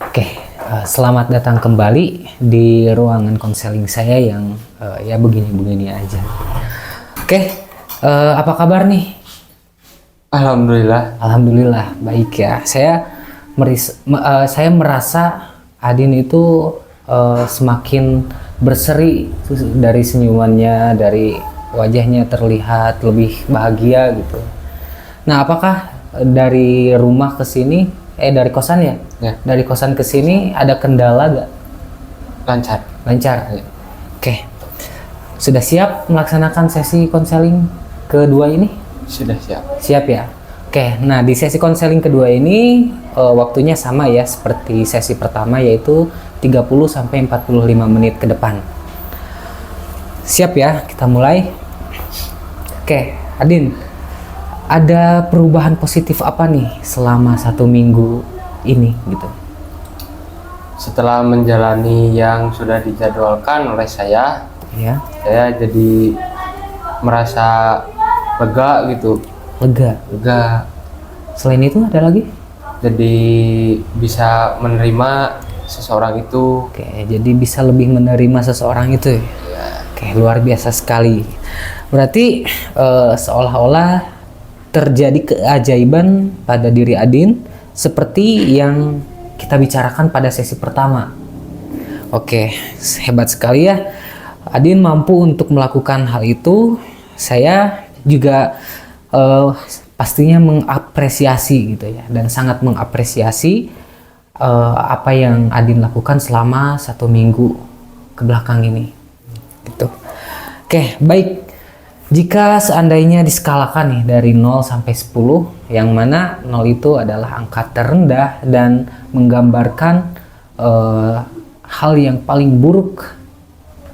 Oke, selamat datang kembali di ruangan konseling saya yang ya begini-begini aja. Oke, apa kabar nih? Alhamdulillah. Alhamdulillah baik ya. Saya merasa Adin itu semakin berseri dari senyumannya, dari wajahnya terlihat lebih bahagia gitu. Nah, apakah dari rumah ke sini, dari kosan ya? Ya. Dari kosan ke sini ada kendala gak? Lancar. Lancar. Oke. Sudah siap melaksanakan sesi konseling kedua ini? Sudah siap. Siap ya? Oke, nah di sesi konseling kedua ini waktunya sama ya seperti sesi pertama, yaitu 30-45 menit ke depan. Siap ya? Kita mulai. Oke, Adin, ada perubahan positif apa nih selama 1 minggu ini gitu? Setelah menjalani yang sudah dijadwalkan oleh saya Ya, jadi merasa lega gitu. lega. Lega. Selain itu ada lagi? Jadi bisa menerima seseorang itu. Oke, jadi bisa lebih menerima seseorang itu ya? Ya. Oke, luar biasa sekali. Berarti seolah-olah terjadi keajaiban pada diri Adin seperti yang kita bicarakan pada sesi pertama. Oke, hebat sekali ya. Adin mampu untuk melakukan hal itu. Saya juga pastinya mengapresiasi gitu ya, dan sangat mengapresiasi apa yang Adin lakukan selama 1 minggu ke belakang ini. Gitu. Oke, baik. Jika seandainya diskalakan nih dari 0 sampai 10, yang mana 0 itu adalah angka terendah dan menggambarkan hal yang paling buruk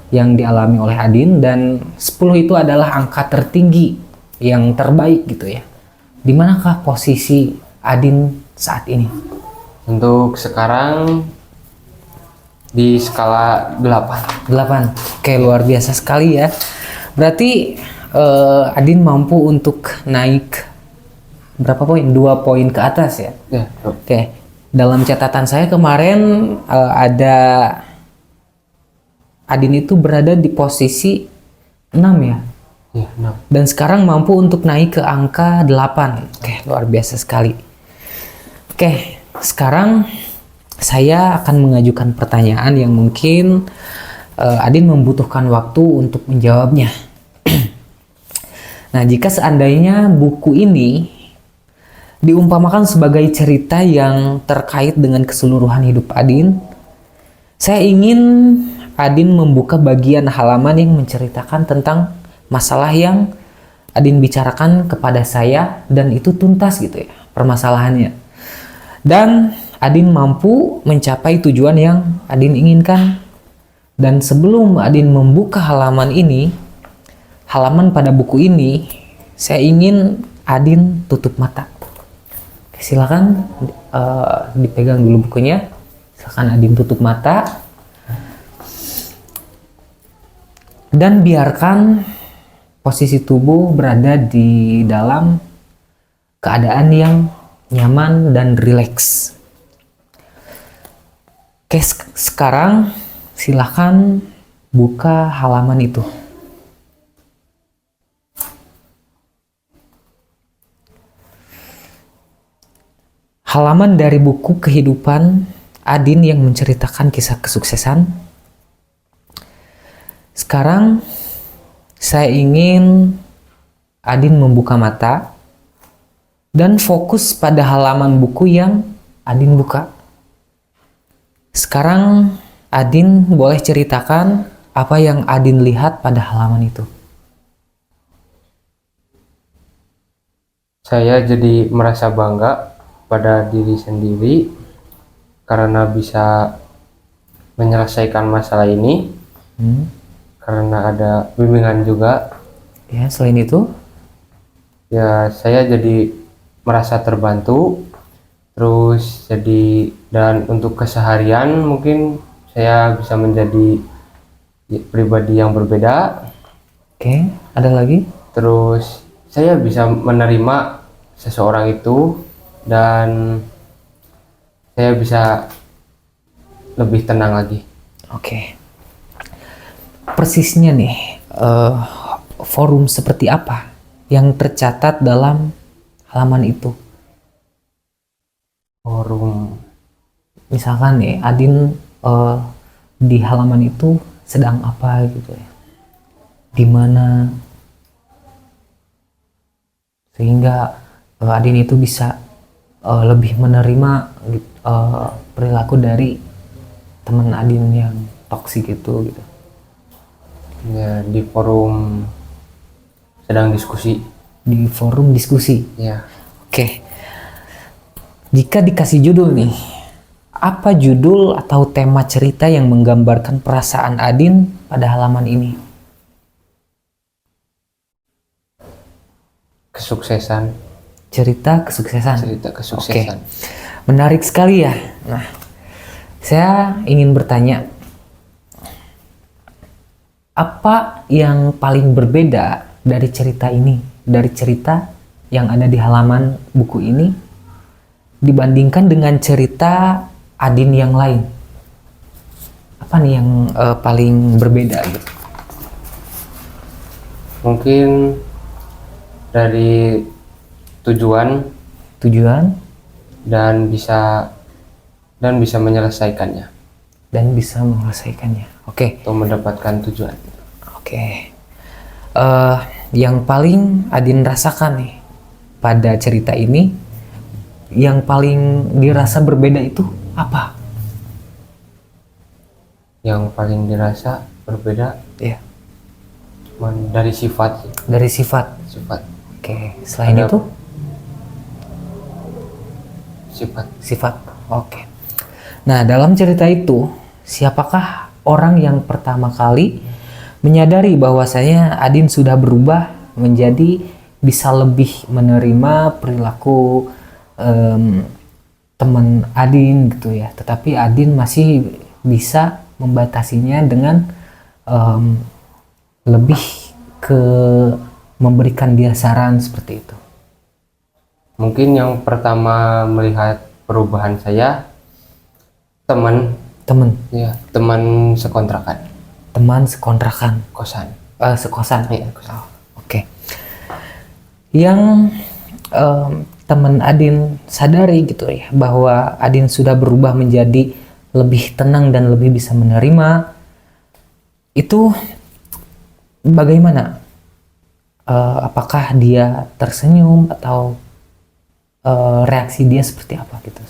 yang dialami oleh Adin, dan 10 itu adalah angka tertinggi yang terbaik gitu ya. Di manakah posisi Adin saat ini? Untuk sekarang di skala 8. 8. Oke, luar biasa sekali ya. Berarti Adin mampu untuk naik berapa poin? 2 poin ke atas ya? Ya. Oke. Dalam catatan saya kemarin ada Adin itu berada di posisi 6 ya? Ya, 6. Dan sekarang mampu untuk naik ke angka 8. Oke, luar biasa sekali. Oke, sekarang saya akan mengajukan pertanyaan yang mungkin Adin membutuhkan waktu untuk menjawabnya. Nah, jika seandainya buku ini diumpamakan sebagai cerita yang terkait dengan keseluruhan hidup Adin, saya ingin Adin membuka bagian halaman yang menceritakan tentang masalah yang Adin bicarakan kepada saya, dan itu tuntas gitu ya permasalahannya. Dan Adin mampu mencapai tujuan yang Adin inginkan. Dan sebelum Adin membuka halaman ini, halaman pada buku ini, saya ingin Adin tutup mata. Silakan dipegang dulu bukunya. Silakan Adin tutup mata. Dan biarkan posisi tubuh berada di dalam keadaan yang nyaman dan rileks. Oke, sekarang silakan buka halaman itu. Halaman dari buku kehidupan Adin yang menceritakan kisah kesuksesan. Sekarang saya ingin Adin membuka mata dan fokus pada halaman buku yang Adin buka. Sekarang Adin boleh ceritakan apa yang Adin lihat pada halaman itu. Saya jadi merasa bangga pada diri sendiri karena bisa menyelesaikan masalah ini. Karena ada bimbingan juga. Ya, selain itu, Ya, saya jadi merasa terbantu. Terus dan untuk keseharian mungkin saya bisa menjadi pribadi yang berbeda. oke, ada lagi? Terus saya bisa menerima seseorang itu, dan saya bisa lebih tenang lagi. Oke. Persisnya nih, forum seperti apa yang tercatat dalam halaman itu? Forum Misalkan nih, Adin di halaman itu sedang apa gitu ya? Di mana? Sehingga Adin itu bisa lebih menerima perilaku dari teman Adin yang toksik itu gitu. ya di forum sedang diskusi. Di forum diskusi. Ya, Oke. Jika dikasih judul nih, apa judul atau tema cerita yang menggambarkan perasaan Adin pada halaman ini? kesuksesan, Cerita kesuksesan. cerita kesuksesan. Menarik sekali ya. Nah, saya ingin bertanya, apa yang paling berbeda dari cerita ini, dari cerita yang ada di halaman buku ini, dibandingkan dengan cerita Adin yang lain? Apa nih yang paling berbeda gitu? Mungkin dari tujuan Tujuan dan bisa menyelesaikannya dan bisa menyelesaikannya. Oke. atau mendapatkan tujuan. Oke. Yang paling Adin rasakan nih pada cerita ini, yang paling dirasa berbeda itu apa? Yang paling dirasa berbeda Ya, cuman dari sifat sih. dari sifat. Sifat Oke. Selain Ada- itu, sifat Oke. Nah, dalam cerita itu, siapakah orang yang pertama kali menyadari bahwasanya Adin sudah berubah menjadi bisa lebih menerima perilaku teman Adin gitu ya, tetapi Adin masih bisa membatasinya dengan lebih ke memberikan dia saran seperti itu. Mungkin yang pertama melihat perubahan saya teman teman sekontrakan, Teman sekontrakan, kosan. sekosan. Iya, kosan. Oke. Yang teman Adin sadari gitu ya, bahwa Adin sudah berubah menjadi lebih tenang dan lebih bisa menerima, itu bagaimana? Apakah dia tersenyum atau reaksi dia seperti apa gitu?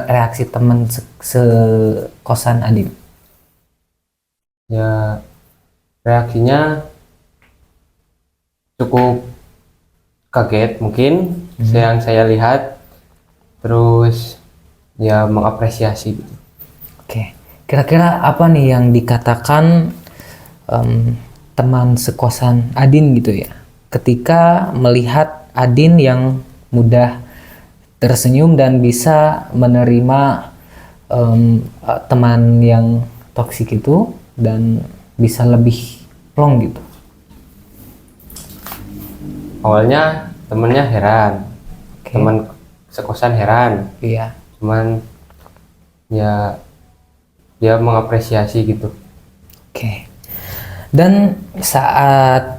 Reaksi teman sekosan Adin? Ya, reaksinya cukup kaget mungkin yang saya lihat, terus ya mengapresiasi gitu. Oke, kira-kira apa nih yang dikatakan teman sekosan Adin gitu ya, ketika melihat Adin yang mudah tersenyum dan bisa menerima teman yang toksik itu dan bisa lebih plong gitu? Awalnya temennya heran, Oke. teman sekosan heran, Iya. cuman ya dia mengapresiasi gitu. Oke. Dan saat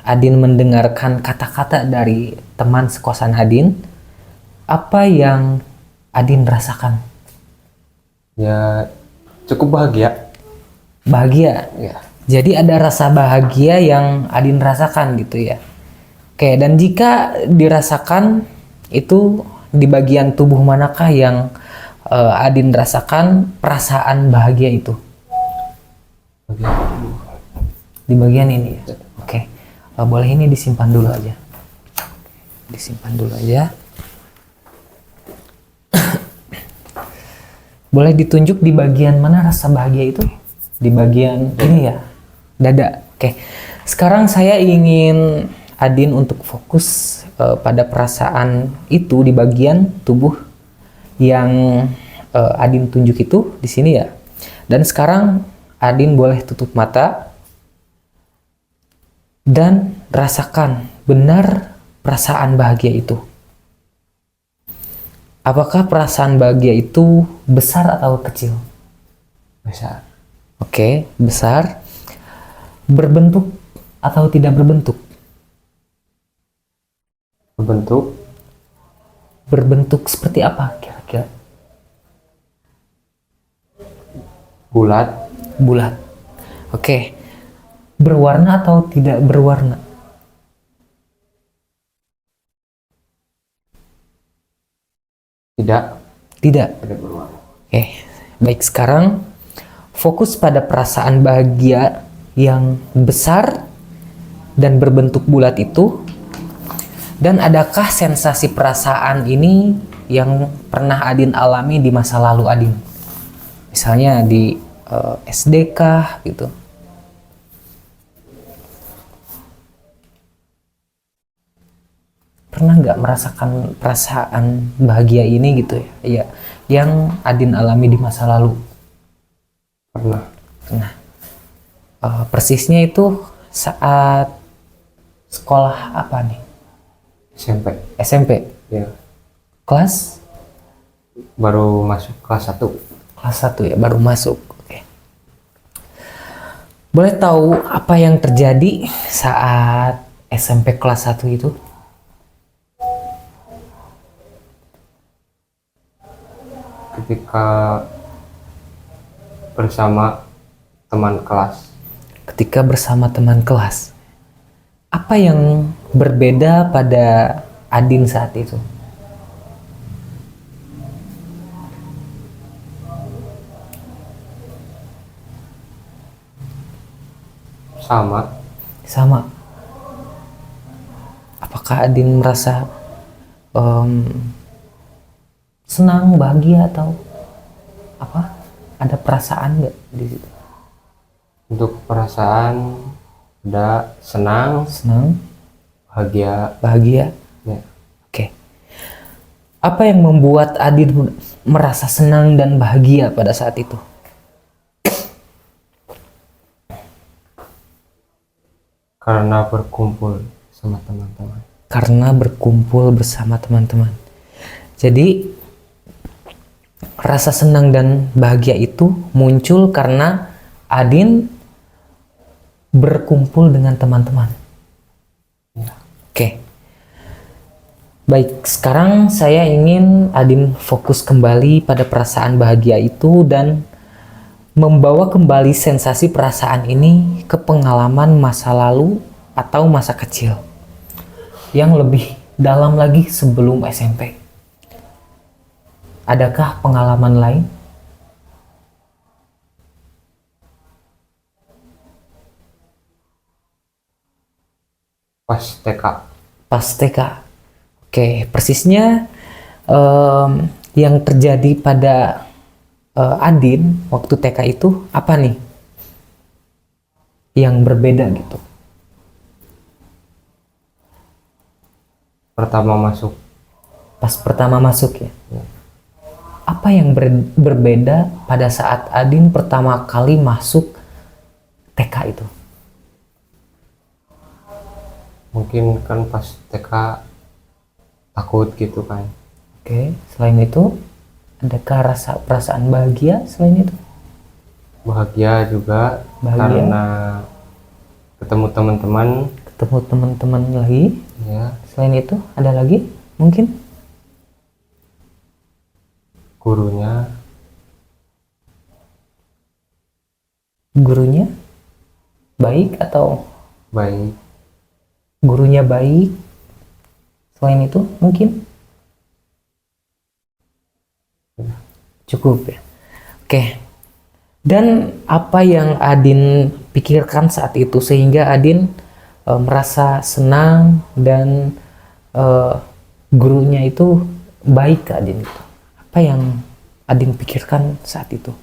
Adin mendengarkan kata-kata dari teman sekosan Adin, apa yang Adin rasakan? Ya cukup bahagia. Bahagia. Ya, Jadi ada rasa bahagia yang Adin rasakan gitu ya. Oke, dan jika dirasakan itu di bagian tubuh manakah yang Adin rasakan perasaan bahagia itu? bahagia. Di bagian ini ya. Oke. Boleh ini disimpan dulu aja. Disimpan dulu aja. Boleh ditunjuk di bagian mana rasa bahagia itu? Di bagian ini ya, dada. Oke. Sekarang saya ingin Adin untuk fokus pada perasaan itu di bagian tubuh yang Adin tunjuk itu di sini ya. Dan sekarang Adin boleh tutup mata dan rasakan benar perasaan bahagia itu. Apakah perasaan bahagia itu besar atau kecil? Besar. Oke, besar. Berbentuk atau tidak berbentuk? Berbentuk Berbentuk seperti apa kira-kira? bulat. Bulat. Oke. Berwarna atau tidak berwarna? Tidak. Tidak. Tidak berwarna. Oke. Baik, sekarang fokus pada perasaan bahagia yang besar dan berbentuk bulat itu. Dan adakah sensasi perasaan ini yang pernah Adin alami di masa lalu Adin? Misalnya di SD kah gitu? Pernah nggak merasakan perasaan bahagia ini gitu ya? Iya, yang Adin alami di masa lalu. Pernah. Nah, persisnya itu saat sekolah apa nih? SMP. SMP. Ya. Kelas Baru masuk kelas 1. kelas 1 ya, baru masuk. Oke. Boleh tahu apa yang terjadi saat SMP kelas 1 itu? Ketika bersama teman kelas. Ketika bersama teman kelas. Apa yang berbeda pada Adin saat itu? Sama. Sama. Apakah Adin merasa senang, bahagia atau apa? Ada perasaan nggak di situ? Untuk perasaan ada senang, Senang, bahagia. bahagia. Ya. Oke. Apa yang membuat Adin merasa senang dan bahagia pada saat itu? Karena berkumpul sama teman-teman. Karena berkumpul bersama teman-teman. Jadi rasa senang dan bahagia itu muncul karena Adin berkumpul dengan teman-teman. Ya. Oke. Baik, sekarang saya ingin Adin fokus kembali pada perasaan bahagia itu dan membawa kembali sensasi perasaan ini ke pengalaman masa lalu atau masa kecil yang lebih dalam lagi sebelum SMP. Adakah pengalaman lain? Pas TK. Pas TK. Oke, persisnya yang terjadi pada Adin waktu TK itu apa nih? Yang berbeda gitu. Pertama masuk. Pas pertama masuk ya. Ya. Apa yang berbeda pada saat Adin pertama kali masuk TK itu? Mungkin kan pas TK takut gitu kan. Oke, selain itu adakah rasa perasaan bahagia selain itu? Bahagia juga. Bahagia. Karena ketemu teman-teman. Ketemu teman-teman lagi. Ya. Selain itu ada lagi mungkin? Gurunya. Gurunya baik atau Baik. gurunya baik? Selain itu mungkin? Cukup ya. Oke. Dan apa yang Adin pikirkan saat itu sehingga Adin merasa senang dan gurunya itu baik ke Adin itu? Apa yang Adin pikirkan saat itu?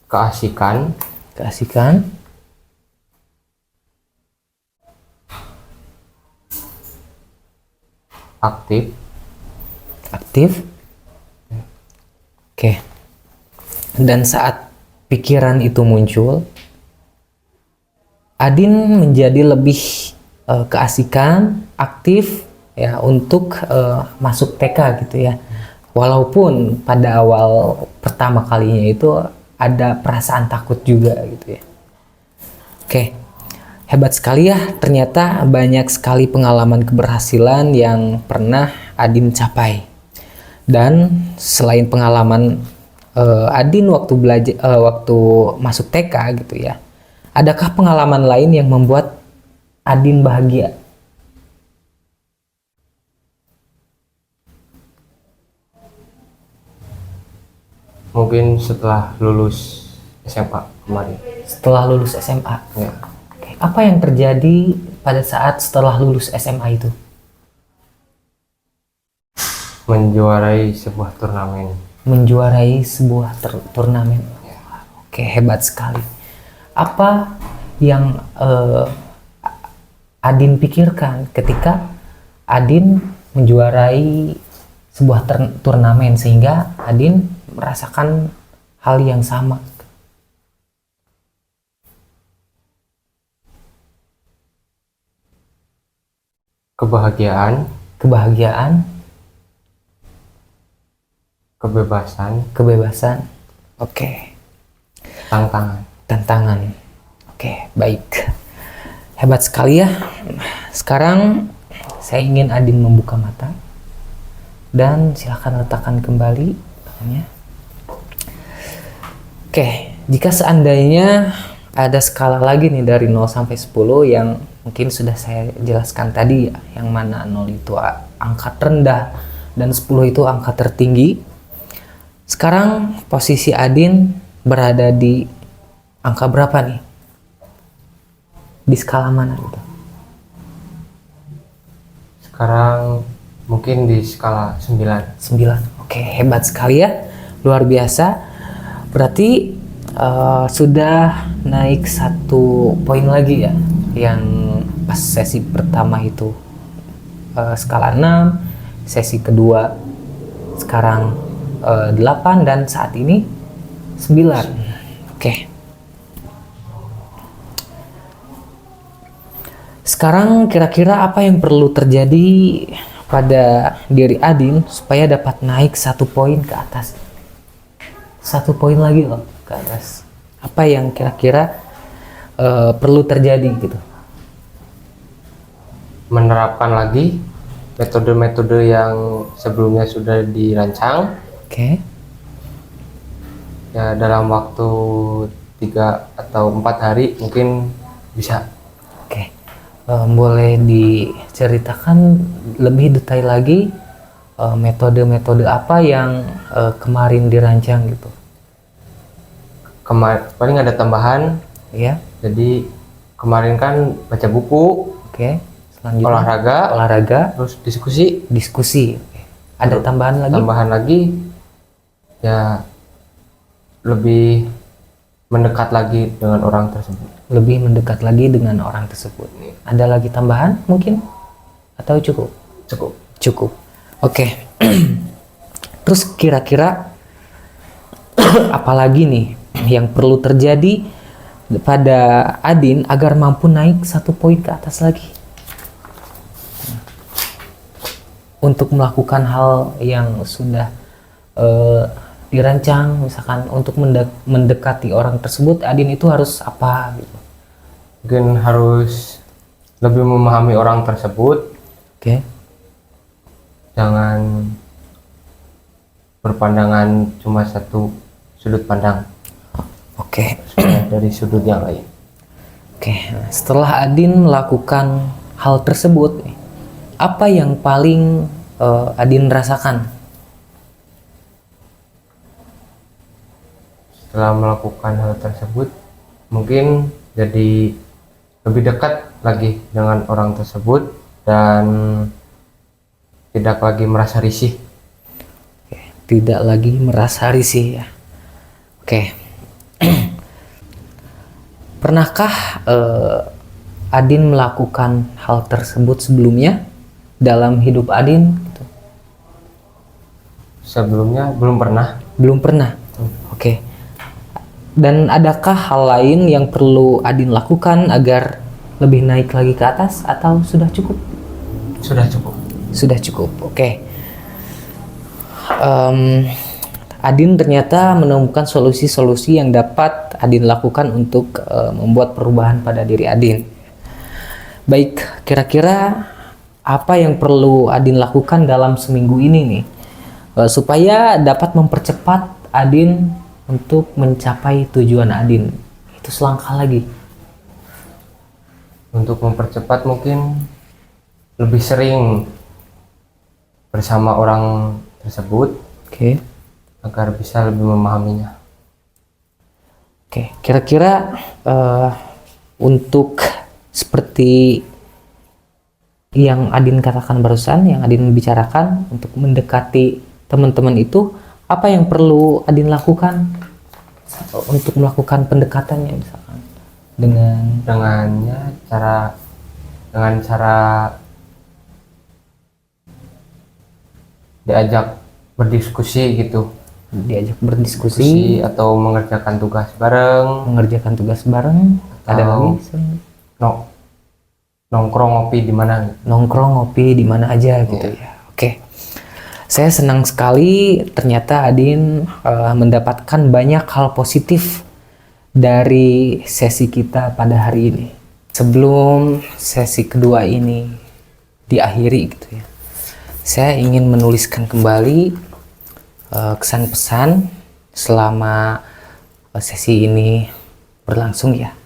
Keasikan. Keasikan, Aktif. aktif. Oke. Dan saat pikiran itu muncul, Adin menjadi lebih keasikan, aktif, ya untuk masuk TK gitu ya. Walaupun pada awal pertama kalinya itu ada perasaan takut juga gitu ya. Oke, hebat sekali ya, ternyata banyak sekali pengalaman keberhasilan yang pernah Adin capai. Dan selain pengalaman Adin waktu belajar waktu masuk TK gitu ya, adakah pengalaman lain yang membuat Adin bahagia? Mungkin setelah lulus SMA kemarin. Setelah lulus SMA. Ya. Oke, apa yang terjadi pada saat setelah lulus SMA itu? Menjuarai sebuah turnamen. Menjuarai sebuah turnamen. Oke, hebat sekali. Apa yang Adin pikirkan ketika Adin menjuarai sebuah turnamen sehingga Adin merasakan hal yang sama? Kebahagiaan, Kebahagiaan, kebebasan, Oke. tantangan. Tantangan. Oke, baik. Hebat sekali ya. Sekarang saya ingin Adin membuka mata dan silakan letakkan kembali tangannya. Oke, jika seandainya ada skala lagi nih dari 0 sampai 10 yang mungkin sudah saya jelaskan tadi ya, yang mana 0 itu angka terendah dan 10 itu angka tertinggi. Sekarang posisi Adin berada di angka berapa nih? Di skala mana gitu? Sekarang mungkin di skala 9. 9. Oke, hebat sekali ya. Luar biasa. Berarti sudah naik 1 poin lagi ya. Yang pas sesi pertama itu skala 6, sesi kedua sekarang 8 dan saat ini 9. Oke. Sekarang kira-kira apa yang perlu terjadi pada diri Adin supaya dapat naik 1 poin ke atas? 1 poin lagi loh ke atas. Apa yang kira-kira perlu terjadi gitu? Menerapkan lagi metode-metode yang sebelumnya sudah dirancang. Oke. Ya, dalam waktu 3 atau 4 hari mungkin bisa. Oke. Boleh diceritakan lebih detail lagi metode-metode apa yang kemarin dirancang gitu? Paling ada tambahan. Ya. Jadi kemarin kan baca buku, Oke. Selanjutnya olahraga, terus diskusi. Oke. Ada tambahan lagi? Tambahan lagi ya, lebih mendekat lagi dengan orang tersebut. Lebih mendekat lagi dengan orang tersebut. Ada lagi tambahan mungkin? Atau cukup? Cukup. Oke. Terus kira-kira apalagi nih yang perlu terjadi pada Adin agar mampu naik 1 poin ke atas lagi? Untuk melakukan hal yang sudah dirancang, misalkan untuk mendekati orang tersebut, Adin itu harus apa gitu? Mungkin harus lebih memahami orang tersebut. Oke. Jangan berpandangan cuma satu sudut pandang. Oke. Dari sudut yang lain. Oke. Setelah Adin melakukan hal tersebut, apa yang paling Adin rasakan? Setelah melakukan hal tersebut, mungkin jadi lebih dekat lagi dengan orang tersebut dan tidak lagi merasa risih. Tidak lagi merasa risih ya. Oke. Pernahkah Adin melakukan hal tersebut sebelumnya dalam hidup Adin? Gitu? Sebelumnya belum pernah. Belum pernah. Oke. Dan adakah hal lain yang perlu Adin lakukan agar lebih naik lagi ke atas atau sudah cukup? Sudah cukup. Sudah cukup. Oke. Adin ternyata menemukan solusi-solusi yang dapat Adin lakukan untuk membuat perubahan pada diri Adin. Baik, kira-kira apa yang perlu Adin lakukan dalam seminggu ini nih, supaya dapat mempercepat Adin untuk mencapai tujuan Adin? Itu selangkah lagi. Untuk mempercepat mungkin lebih sering bersama orang tersebut Oke. agar bisa lebih memahaminya. Oke, kira-kira untuk seperti yang Adin katakan barusan, yang Adin bicarakan untuk mendekati teman-teman itu, apa yang perlu Adin lakukan untuk melakukan pendekatannya, misalkan dengan dengan cara diajak berdiskusi gitu, diajak berdiskusi, atau mengerjakan tugas bareng, mengerjakan tugas bareng, ada Atau- lagi misalnya nongkrong ngopi di mana gitu. nongkrong ngopi di mana aja gitu ya. Oke. Saya senang sekali ternyata Adin mendapatkan banyak hal positif dari sesi kita pada hari ini. Sebelum sesi kedua ini diakhiri gitu ya, saya ingin menuliskan kembali kesan pesan selama sesi ini berlangsung ya.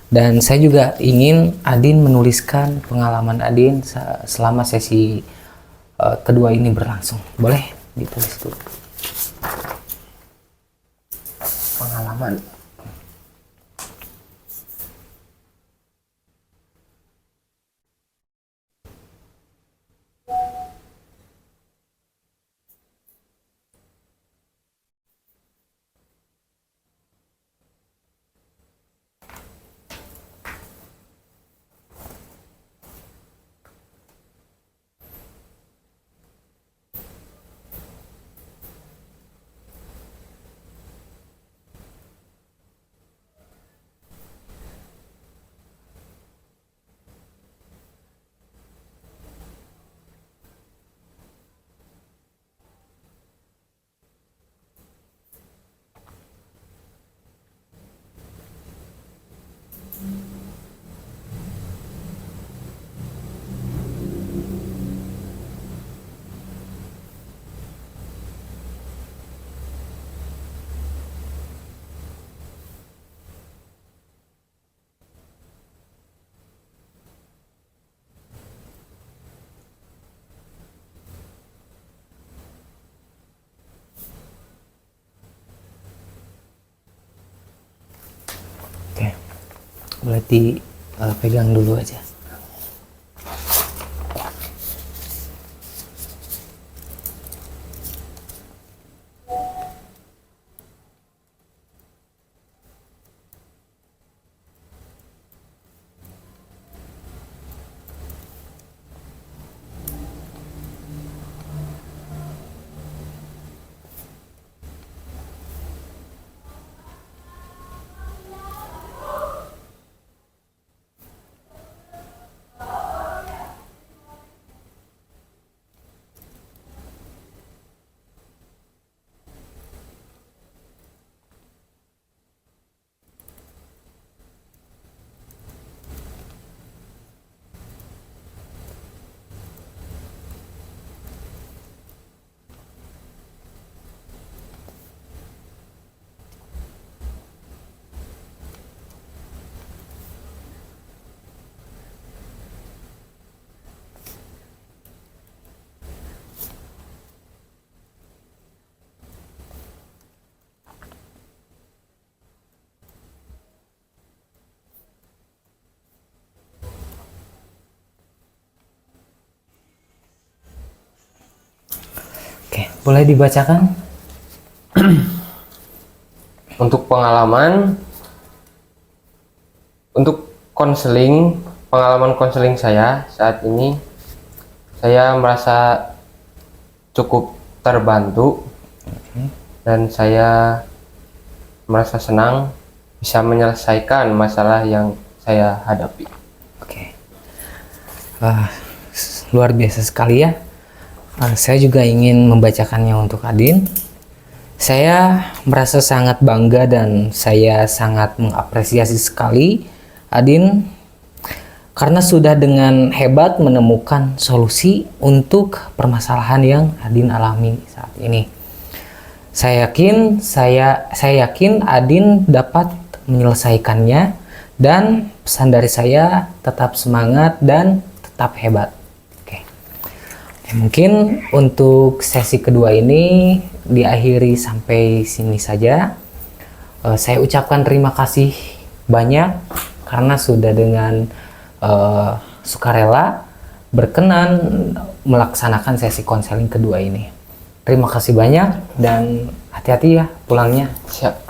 Dan saya juga ingin Adin menuliskan pengalaman Adin selama sesi kedua ini berlangsung. Boleh ditulis dulu pengalaman. Oke, boleh dipegang dulu aja. Oke, boleh dibacakan? Untuk pengalaman konseling saya saat ini, saya merasa cukup terbantu dan saya merasa senang bisa menyelesaikan masalah yang saya hadapi. Oke. luar biasa sekali ya. Saya juga ingin membacakannya untuk Adin. Saya merasa sangat bangga dan saya sangat mengapresiasi sekali Adin karena sudah dengan hebat menemukan solusi untuk permasalahan yang Adin alami saat ini. Saya yakin Adin dapat menyelesaikannya, dan pesan dari saya tetap semangat dan tetap hebat. Mungkin untuk sesi kedua ini diakhiri sampai sini saja. Saya ucapkan terima kasih banyak karena sudah dengan sukarela berkenan melaksanakan sesi konseling kedua ini. Terima kasih banyak dan hati-hati ya pulangnya. Siap.